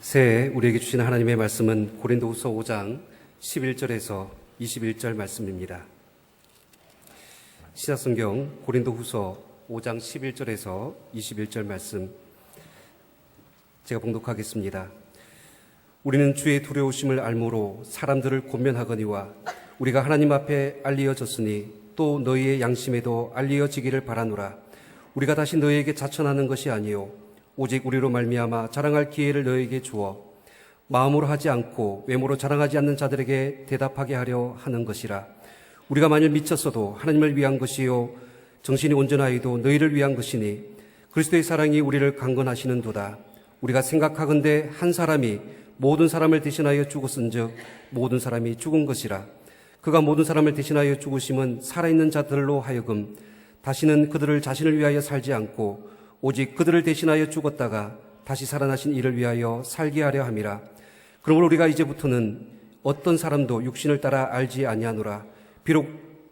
새해 우리에게 주신 하나님의 말씀은 고린도후서 5장 11절에서 21절 말씀입니다. 신약성경 고린도후서 5장 11절에서 21절 말씀 제가 봉독하겠습니다. 우리는 주의 두려우심을 알므로 사람들을 권면하거니와 우리가 하나님 앞에 알리어졌으니 또 너희의 양심에도 알리어지기를 바라노라. 우리가 다시 너희에게 자천하는 것이 아니요 오직 우리로 말미암아 자랑할 기회를 너희에게 주어 마음으로 하지 않고 외모로 자랑하지 않는 자들에게 대답하게 하려 하는 것이라. 우리가 만일 미쳤어도 하나님을 위한 것이요 정신이 온전하여도 너희를 위한 것이니 그리스도의 사랑이 우리를 강건하시는도다. 우리가 생각하건대 한 사람이 모든 사람을 대신하여 죽었은즉 모든 사람이 죽은 것이라. 그가 모든 사람을 대신하여 죽으심은 살아있는 자들로 하여금 다시는 그들을 자신을 위하여 살지 않고 오직 그들을 대신하여 죽었다가 다시 살아나신 이를 위하여 살게 하려 함이라. 그러므로 우리가 이제부터는 어떤 사람도 육신을 따라 알지 아니하노라. 비록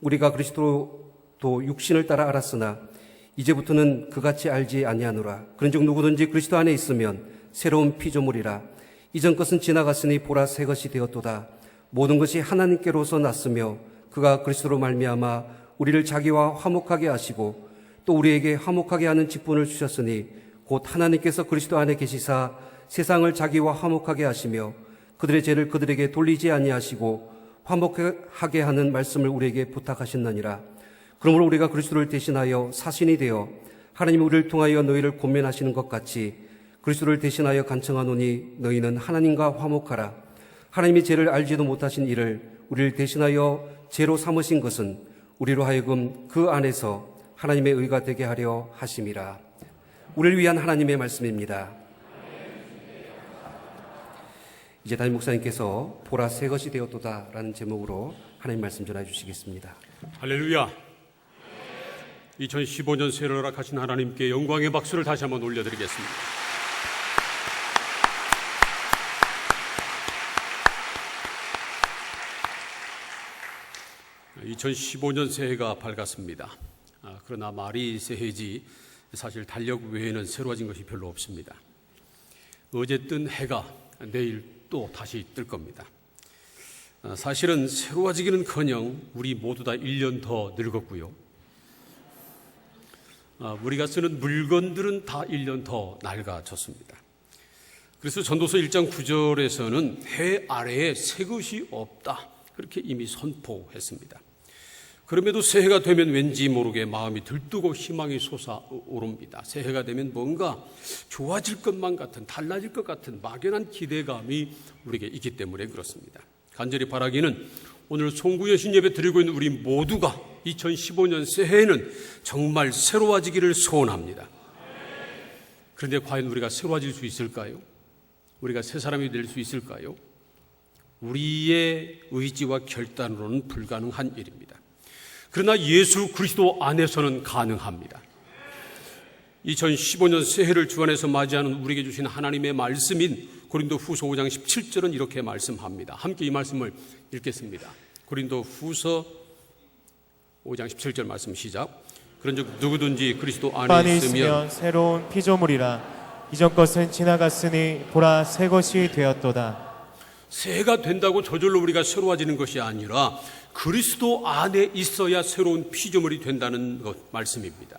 우리가 그리스도도 육신을 따라 알았으나 이제부터는 그같이 알지 아니하노라. 그런즉 누구든지 그리스도 안에 있으면 새로운 피조물이라. 이전 것은 지나갔으니 보라 새 것이 되었도다. 모든 것이 하나님께로서 났으며 그가 그리스도로 말미암아 우리를 자기와 화목하게 하시고 또 우리에게 화목하게 하는 직분을 주셨으니 곧 하나님께서 그리스도 안에 계시사 세상을 자기와 화목하게 하시며 그들의 죄를 그들에게 돌리지 아니하시고 화목하게 하는 말씀을 우리에게 부탁하셨느니라. 그러므로 우리가 그리스도를 대신하여 사신이 되어 하나님이 우리를 통하여 너희를 권면하시는 것 같이 그리스도를 대신하여 간청하노니 너희는 하나님과 화목하라. 하나님이 죄를 알지도 못하신 이를 우리를 대신하여 죄로 삼으신 것은 우리로 하여금 그 안에서 하나님의 의가 되게 하려 하심이라. 우리를 위한 하나님의 말씀입니다. 이제 담임 목사님께서 보라 새 것이 되었도다 라는 제목으로 하나님 말씀 전해 주시겠습니다. 할렐루야. 2015년 새해를 허락하신 하나님께 영광의 박수를 다시 한번 올려드리겠습니다. 2015년 새해가 밝았습니다. 그러나 말이 새해지 사실 달력 외에는 새로워진 것이 별로 없습니다. 어제 뜬 해가 내일 또 다시 뜰 겁니다. 사실은 새로워지기는커녕 우리 모두 다 1년 더 늙었고요. 우리가 쓰는 물건들은 다 1년 더 낡아졌습니다. 그래서 전도서 1장 9절에서는 해 아래에 새 것이 없다 그렇게 이미 선포했습니다. 그럼에도 새해가 되면 왠지 모르게 마음이 들뜨고 희망이 솟아오릅니다. 새해가 되면 뭔가 좋아질 것만 같은, 달라질 것 같은 막연한 기대감이 우리에게 있기 때문에 그렇습니다. 간절히 바라기는 오늘 송구여신 예배 드리고 있는 우리 모두가 2015년 새해에는 정말 새로워지기를 소원합니다. 그런데 과연 우리가 새로워질 수 있을까요? 우리가 새 사람이 될 수 있을까요? 우리의 의지와 결단으로는 불가능한 일입니다. 그러나 예수 그리스도 안에서는 가능합니다. 2015년 새해를 주안에서 맞이하는 우리에게 주신 하나님의 말씀인 고린도후서 5장 17절은 이렇게 말씀합니다. 함께 이 말씀을 읽겠습니다. 고린도후서 5장 17절 말씀 시작. 그런즉 누구든지 그리스도 안에 있으면 새로운 피조물이라. 이전 것은 지나갔으니 보라 새 것이 되었도다. 새해가 된다고 저절로 우리가 새로워지는 것이 아니라 그리스도 안에 있어야 새로운 피조물이 된다는 말씀입니다.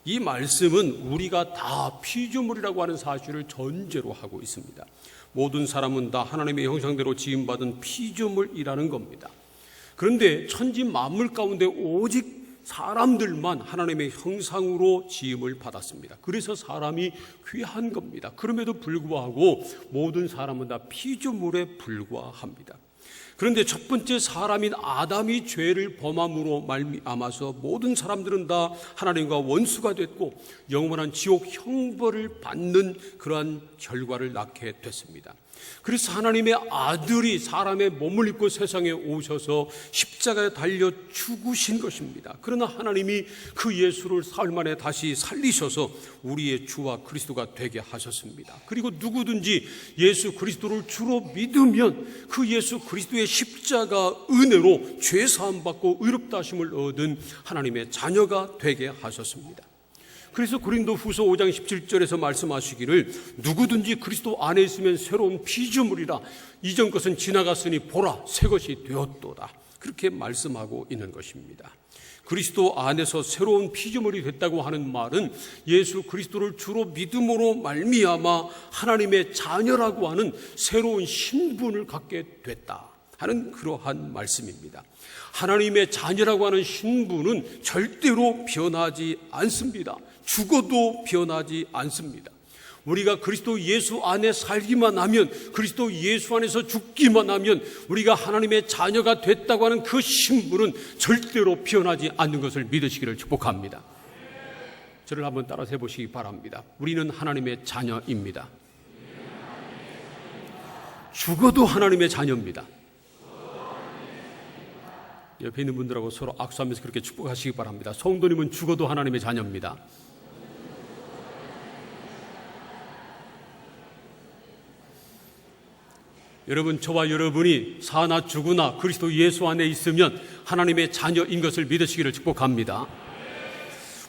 이 말씀은 우리가 다 피조물이라고 하는 사실을 전제로 하고 있습니다. 모든 사람은 다 하나님의 형상대로 지음받은 피조물이라는 겁니다. 그런데 천지 만물 가운데 오직 사람들만 하나님의 형상으로 지음을 받았습니다. 그래서 사람이 귀한 겁니다. 그럼에도 불구하고 모든 사람은 다 피조물에 불과합니다. 그런데 첫 번째 사람인 아담이 죄를 범함으로 말미암아서 모든 사람들은 다 하나님과 원수가 됐고 영원한 지옥 형벌을 받는 그러한 결과를 낳게 됐습니다. 그래서 하나님의 아들이 사람의 몸을 입고 세상에 오셔서 십자가에 달려 죽으신 것입니다. 그러나 하나님이 그 예수를 사흘 만에 다시 살리셔서 우리의 주와 그리스도가 되게 하셨습니다. 그리고 누구든지 예수 그리스도를 주로 믿으면 그 예수 그리스도의 십자가 은혜로 죄 사함 받고 의롭다 하심을 얻은 하나님의 자녀가 되게 하셨습니다. 그래서 고린도후서 5장 17절에서 말씀하시기를 누구든지 그리스도 안에 있으면 새로운 피조물이라 이전 것은 지나갔으니 보라 새 것이 되었도다. 그렇게 말씀하고 있는 것입니다. 그리스도 안에서 새로운 피조물이 됐다고 하는 말은 예수 그리스도를 주로 믿음으로 말미암아 하나님의 자녀라고 하는 새로운 신분을 갖게 됐다 하는 그러한 말씀입니다. 하나님의 자녀라고 하는 신분은 절대로 변하지 않습니다. 죽어도 변하지 않습니다. 우리가 그리스도 예수 안에 살기만 하면, 그리스도 예수 안에서 죽기만 하면 우리가 하나님의 자녀가 됐다고 하는 그 신분은 절대로 변하지 않는 것을 믿으시기를 축복합니다. 저를 한번 따라서 해보시기 바랍니다. 우리는 하나님의 자녀입니다. 죽어도 하나님의 자녀입니다. 옆에 있는 분들하고 서로 악수하면서 그렇게 축복하시기 바랍니다. 성도님은 죽어도 하나님의 자녀입니다. 여러분, 저와 여러분이 사나 죽으나 그리스도 예수 안에 있으면 하나님의 자녀인 것을 믿으시기를 축복합니다.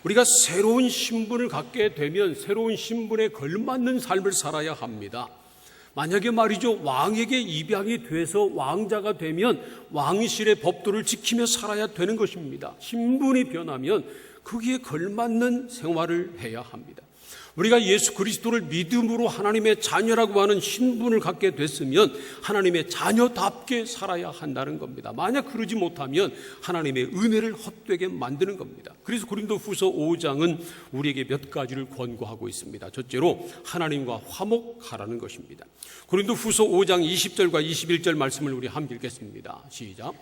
우리가 새로운 신분을 갖게 되면 새로운 신분에 걸맞는 삶을 살아야 합니다. 만약에 말이죠, 왕에게 입양이 돼서 왕자가 되면 왕실의 법도를 지키며 살아야 되는 것입니다. 신분이 변하면 거기에 걸맞는 생활을 해야 합니다. 우리가 예수 그리스도를 믿음으로 하나님의 자녀라고 하는 신분을 갖게 됐으면 하나님의 자녀답게 살아야 한다는 겁니다. 만약 그러지 못하면 하나님의 은혜를 헛되게 만드는 겁니다. 그래서 고린도후서 5장은 우리에게 몇 가지를 권고하고 있습니다. 첫째로 하나님과 화목하라는 것입니다. 고린도후서 5장 20절과 21절 말씀을 우리 함께 읽겠습니다. 시작.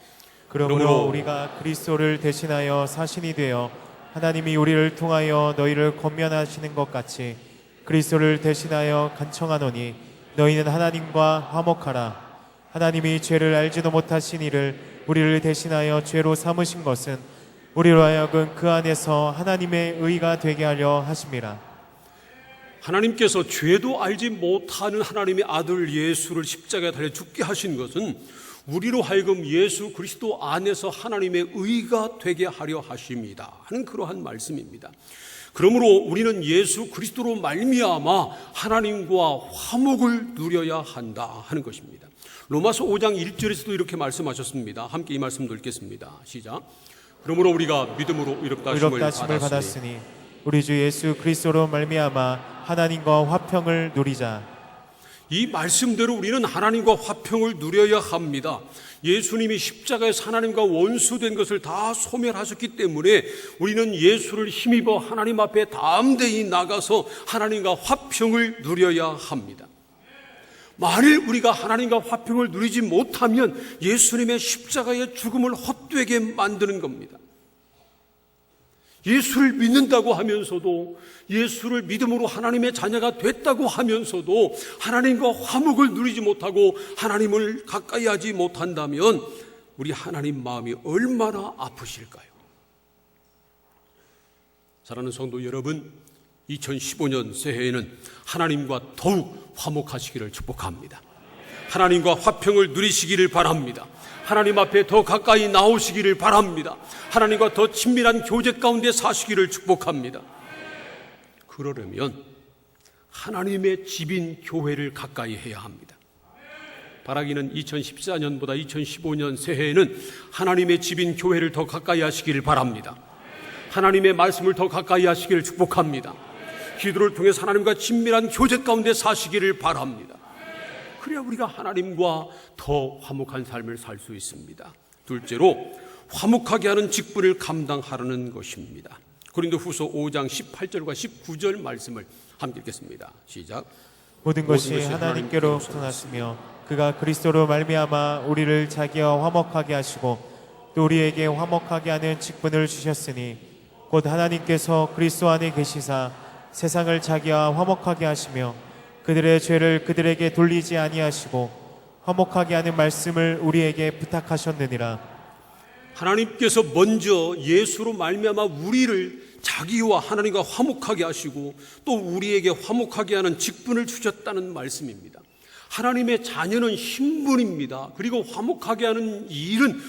그러므로 우리가 그리스도를 대신하여 사신이 되어 하나님이 우리를 통하여 너희를 권면하시는 것 같이 그리스도를 대신하여 간청하노니 너희는 하나님과 화목하라. 하나님이 죄를 알지도 못하신 이를 우리를 대신하여 죄로 삼으신 것은 우리로 하여금 그 안에서 하나님의 의가 되게 하려 하심이라. 하나님께서 죄도 알지 못하는 하나님의 아들 예수를 십자가에 달려 죽게 하신 것은 우리로 하여금 예수 그리스도 안에서 하나님의 의가 되게 하려 하십니다 하는 그러한 말씀입니다. 그러므로 우리는 예수 그리스도로 말미암아 하나님과 화목을 누려야 한다 하는 것입니다. 로마서 5장 1절에서도 이렇게 말씀하셨습니다. 함께 이 말씀도 읽겠습니다. 시작. 그러므로 우리가 믿음으로 의롭다 하심을 받았으니 우리 주 예수 그리스도로 말미암아 하나님과 화평을 누리자. 이 말씀대로 우리는 하나님과 화평을 누려야 합니다. 예수님이 십자가에서 하나님과 원수된 것을 다 소멸하셨기 때문에 우리는 예수를 힘입어 하나님 앞에 담대히 나가서 하나님과 화평을 누려야 합니다. 만일 우리가 하나님과 화평을 누리지 못하면 예수님의 십자가의 죽음을 헛되게 만드는 겁니다. 예수를 믿는다고 하면서도, 예수를 믿음으로 하나님의 자녀가 됐다고 하면서도 하나님과 화목을 누리지 못하고 하나님을 가까이 하지 못한다면 우리 하나님 마음이 얼마나 아프실까요? 사랑하는 성도 여러분, 2015년 새해에는 하나님과 더욱 화목하시기를 축복합니다. 하나님과 화평을 누리시기를 바랍니다. 하나님 앞에 더 가까이 나오시기를 바랍니다. 하나님과 더 친밀한 교제 가운데 사시기를 축복합니다. 그러려면 하나님의 집인 교회를 가까이 해야 합니다. 바라기는 2014년보다 2015년 새해에는 하나님의 집인 교회를 더 가까이 하시기를 바랍니다. 하나님의 말씀을 더 가까이 하시기를 축복합니다. 기도를 통해서 하나님과 친밀한 교제 가운데 사시기를 바랍니다. 그래야 우리가 하나님과 더 화목한 삶을 살 수 있습니다. 둘째로 화목하게 하는 직분을 감당하라는 것입니다. 고린도후서 5장 18절과 19절 말씀을 함께 읽겠습니다. 시작. 모든 것이 하나님께로부터 났으며 그가 그리스도로 말미암아 우리를 자기와 화목하게 하시고 또 우리에게 화목하게 하는 직분을 주셨으니 곧 하나님께서 그리스도 안에 계시사 세상을 자기와 화목하게 하시며 그들의 죄를 그들에게 돌리지 아니하시고 화목하게 하는 말씀을 우리에게 부탁하셨느니라. 하나님께서 먼저 예수로 말미암아 우리를 자기와 하나님과 화목하게 하시고 또 우리에게 화목하게 하는 직분을 주셨다는 말씀입니다. 하나님의 자녀는 신분입니다. 그리고 화목하게 하는 일은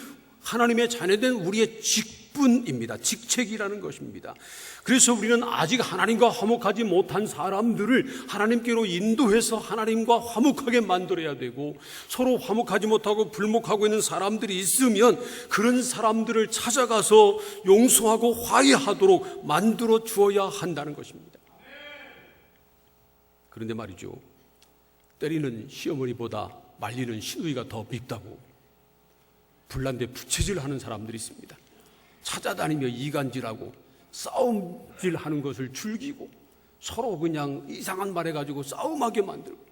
하나님의 자녀된 우리의 직분 직분입니다. 직책이라는 것입니다. 그래서 우리는 아직 하나님과 화목하지 못한 사람들을 하나님께로 인도해서 하나님과 화목하게 만들어야 되고, 서로 화목하지 못하고 불목하고 있는 사람들이 있으면 그런 사람들을 찾아가서 용서하고 화해하도록 만들어 주어야 한다는 것입니다. 그런데 말이죠, 때리는 시어머니보다 말리는 시누이가 더 밉다고 불난데 부채질하는 사람들이 있습니다. 찾아다니며 이간질하고 싸움질하는 것을 즐기고 서로 그냥 이상한 말 해가지고 싸움하게 만들고,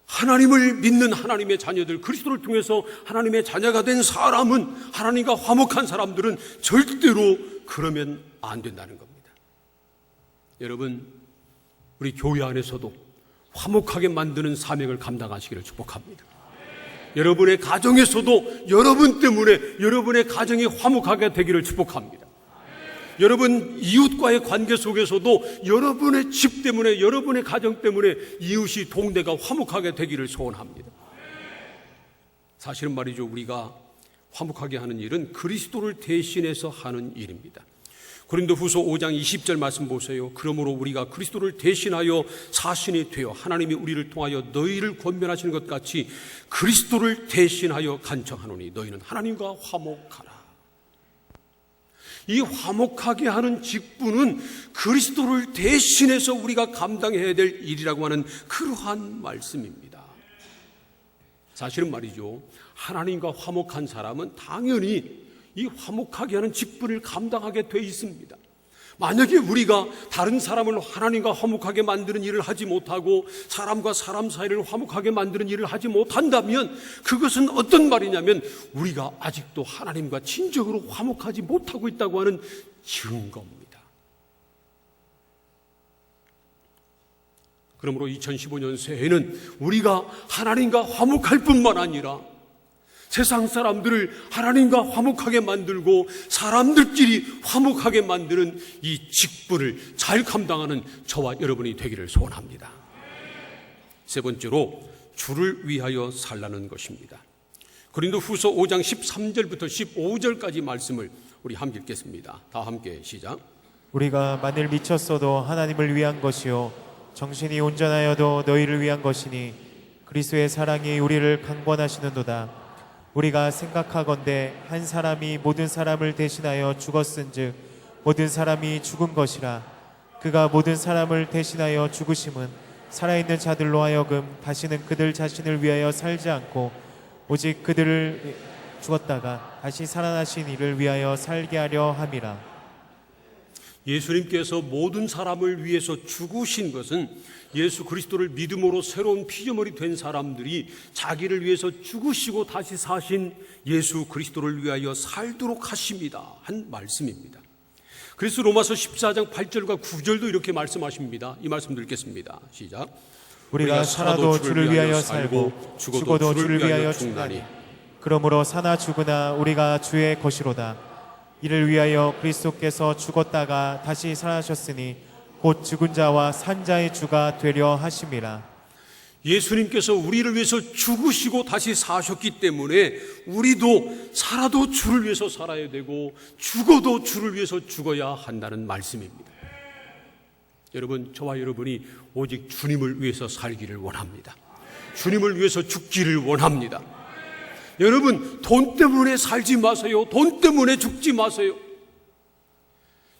하나님을 믿는 하나님의 자녀들, 그리스도를 통해서 하나님의 자녀가 된 사람은, 하나님과 화목한 사람들은 절대로 그러면 안 된다는 겁니다. 여러분, 우리 교회 안에서도 화목하게 만드는 사명을 감당하시기를 축복합니다. 여러분의 가정에서도 여러분 때문에 여러분의 가정이 화목하게 되기를 축복합니다. 여러분 이웃과의 관계 속에서도 여러분의 집 때문에, 여러분의 가정 때문에 이웃이, 동네가 화목하게 되기를 소원합니다. 사실은 말이죠, 우리가 화목하게 하는 일은 그리스도를 대신해서 하는 일입니다. 고린도후서 5장 20절 말씀 보세요. 그러므로 우리가 그리스도를 대신하여 사신이 되어 하나님이 우리를 통하여 너희를 권면하시는 것 같이 그리스도를 대신하여 간청하노니 너희는 하나님과 화목하라. 이 화목하게 하는 직분은 그리스도를 대신해서 우리가 감당해야 될 일이라고 하는 그러한 말씀입니다. 사실은 말이죠, 하나님과 화목한 사람은 당연히 이 화목하게 하는 직분을 감당하게 돼 있습니다. 만약에 우리가 다른 사람을 하나님과 화목하게 만드는 일을 하지 못하고 사람과 사람 사이를 화목하게 만드는 일을 하지 못한다면 그것은 어떤 말이냐면 우리가 아직도 하나님과 진정으로 화목하지 못하고 있다고 하는 증거입니다. 그러므로 2015년 새해에는 우리가 하나님과 화목할 뿐만 아니라 세상 사람들을 하나님과 화목하게 만들고 사람들끼리 화목하게 만드는 이 직분을 잘 감당하는 저와 여러분이 되기를 소원합니다. 세 번째로 주를 위하여 살라는 것입니다. 고린도후서 5장 13절부터 15절까지 말씀을 우리 함께 읽겠습니다. 다 함께 시작. 우리가 만일 미쳤어도 하나님을 위한 것이요 정신이 온전하여도 너희를 위한 것이니 그리스도의 사랑이 우리를 강권하시는도다. 우리가 생각하건대 한 사람이 모든 사람을 대신하여 죽었은즉 모든 사람이 죽은 것이라. 그가 모든 사람을 대신하여 죽으심은 살아있는 자들로 하여금 다시는 그들 자신을 위하여 살지 않고 오직 그들을 죽었다가 다시 살아나신 이를 위하여 살게 하려 함이라. 예수님께서 모든 사람을 위해서 죽으신 것은 예수 그리스도를 믿음으로 새로운 피조물이 된 사람들이 자기를 위해서 죽으시고 다시 사신 예수 그리스도를 위하여 살도록 하십니다 한 말씀입니다. 그래서 로마서 14장 8절과 9절도 이렇게 말씀하십니다. 이 말씀 읽겠습니다. 시작. 우리가 살아도 주를 위하여 살고 죽어도 주를 위하여 죽나니 그러므로 사나 죽으나 우리가 주의 것이로다. 이를 위하여 그리스도께서 죽었다가 다시 살아나셨으니 곧 죽은 자와 산 자의 주가 되려 하심이라. 예수님께서 우리를 위해서 죽으시고 다시 사셨기 때문에 우리도 살아도 주를 위해서 살아야 되고 죽어도 주를 위해서 죽어야 한다는 말씀입니다. 여러분, 저와 여러분이 오직 주님을 위해서 살기를 원합니다. 주님을 위해서 죽기를 원합니다. 여러분, 돈 때문에 살지 마세요. 돈 때문에 죽지 마세요.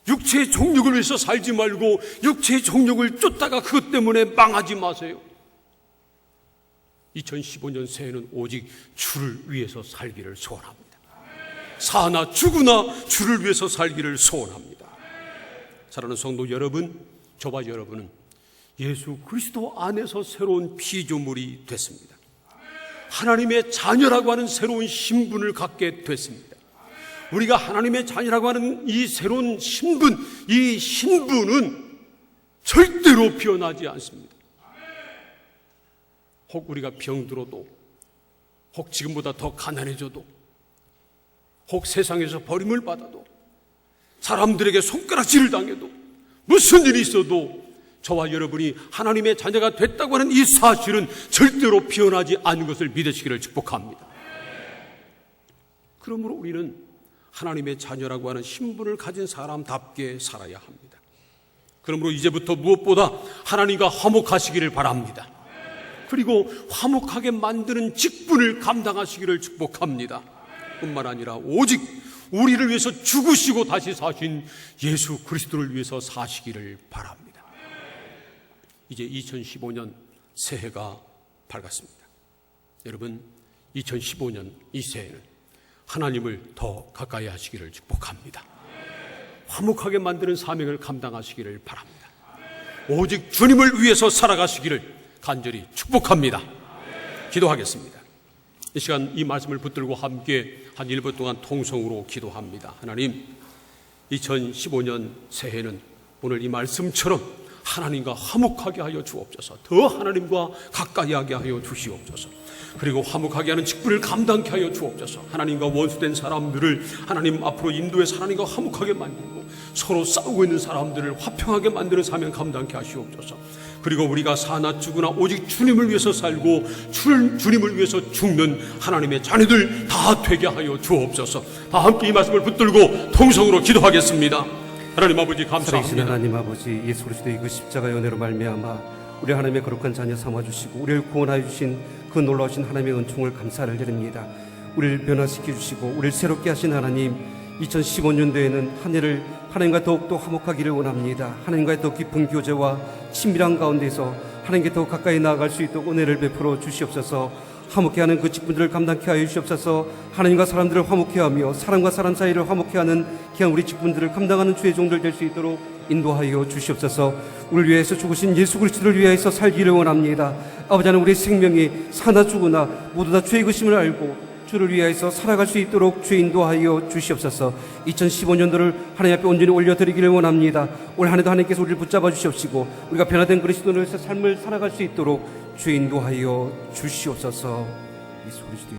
육체의 정욕을 위해서 살지 말고 육체의 정욕을 쫓다가 그것 때문에 망하지 마세요. 2015년 새해는 오직 주를 위해서 살기를 소원합니다. 사나 죽으나 주를 위해서 살기를 소원합니다. 사랑하는 성도 여러분, 저와 여러분은 예수 그리스도 안에서 새로운 피조물이 됐습니다. 하나님의 자녀라고 하는 새로운 신분을 갖게 됐습니다. 우리가 하나님의 자녀라고 하는 이 새로운 신분, 이 신분은 절대로 변하지 않습니다. 혹 우리가 병들어도, 혹 지금보다 더 가난해져도, 혹 세상에서 버림을 받아도, 사람들에게 손가락질을 당해도, 무슨 일이 있어도 저와 여러분이 하나님의 자녀가 됐다고 하는 이 사실은 절대로 변하지 않은 것을 믿으시기를 축복합니다. 그러므로 우리는 하나님의 자녀라고 하는 신분을 가진 사람답게 살아야 합니다. 그러므로 이제부터 무엇보다 하나님과 화목하시기를 바랍니다. 그리고 화목하게 만드는 직분을 감당하시기를 축복합니다. 뿐만 아니라 오직 우리를 위해서 죽으시고 다시 사신 예수 그리스도를 위해서 사시기를 바랍니다. 이제 2015년 새해가 밝았습니다. 여러분, 2015년 이 새해는 하나님을 더 가까이 하시기를 축복합니다. 화목하게 만드는 사명을 감당하시기를 바랍니다. 오직 주님을 위해서 살아가시기를 간절히 축복합니다. 기도하겠습니다. 이 시간 이 말씀을 붙들고 함께 한 1분 동안 통성으로 기도합니다. 하나님, 2015년 새해는 오늘 이 말씀처럼 하나님과 화목하게 하여 주옵소서. 더 하나님과 가까이 하게 하여 주시옵소서. 그리고 화목하게 하는 직분을 감당케 하여 주옵소서. 하나님과 원수된 사람들을 하나님 앞으로 인도해서 하나님과 화목하게 만들고 서로 싸우고 있는 사람들을 화평하게 만드는 사명 감당케 하시옵소서. 그리고 우리가 사나 죽으나 오직 주님을 위해서 살고 주님을 위해서 죽는 하나님의 자녀들 다 되게 하여 주옵소서. 다 함께 이 말씀을 붙들고 통성으로 기도하겠습니다. 하나님 아버지 살아계신 감사합니다. 하나님 아버지, 예수 그리스도의 그 십자가의 은혜로 말미암아 우리 하나님의 거룩한 자녀 삼아주시고 우리를 구원하여 주신 그 놀라우신 하나님의 은총을 감사를 드립니다. 우리를 변화시켜 주시고 우리를 새롭게 하신 하나님, 2015년도에는 한 해를 하나님과 더욱더 화목하기를 원합니다. 하나님과의 더 깊은 교제와 친밀한 가운데서 하나님께 더 가까이 나아갈 수 있도록 은혜를 베풀어 주시옵소서. 화목해 하는 그 직분들을 감당케 하여 주시옵소서. 하나님과 사람들을 화목해 하며 사람과 사람 사이를 화목해 하는 귀한 우리 직분들을 감당하는 주의 종들 될 수 있도록 인도하여 주시옵소서. 우리를 위해서 죽으신 예수 그리스도를 위하여서 살기를 원합니다. 아버지 하나님, 우리의 생명이 사나 죽으나 모두 다 죄의 것임을 알고 주를 위하여서 살아갈 수 있도록 주 인도하여 주시옵소서. 2015년도를 하나님 앞에 온전히 올려드리기를 원합니다. 올 한 해도 하나님께서 우리를 붙잡아 주시옵시고 우리가 변화된 그리스도를 위해서 삶을 살아갈 수 있도록 주 인도하여 주시옵소서. 예수 그리스도